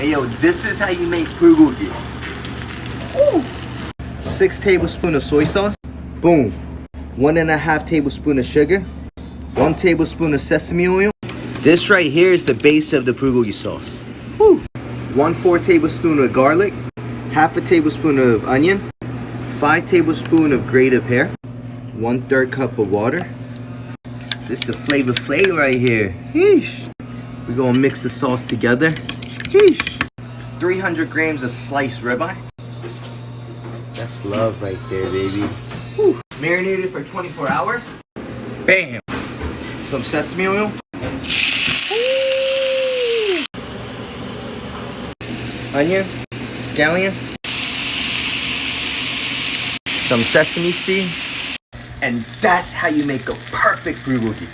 Hey yo, this is how you make bulgogi. 6 tablespoons of soy sauce. Boom. 1.5 tablespoons of sugar. 1 tablespoon of sesame oil. This right here is the base of the bulgogi sauce. Woo. 1/4 tablespoon of garlic. 1/2 tablespoon of onion. 5 tablespoons of grated pear. 1/3 cup of water. This is the flavor right here. Yeesh. We're gonna mix the sauce together. Yeesh. 300 grams of sliced ribeye. That's love right there, baby. Whew. Marinated for 24 hours. Bam. Some sesame oil. Onion. Scallion. Some sesame seed. And that's how you make a perfect bulgogi.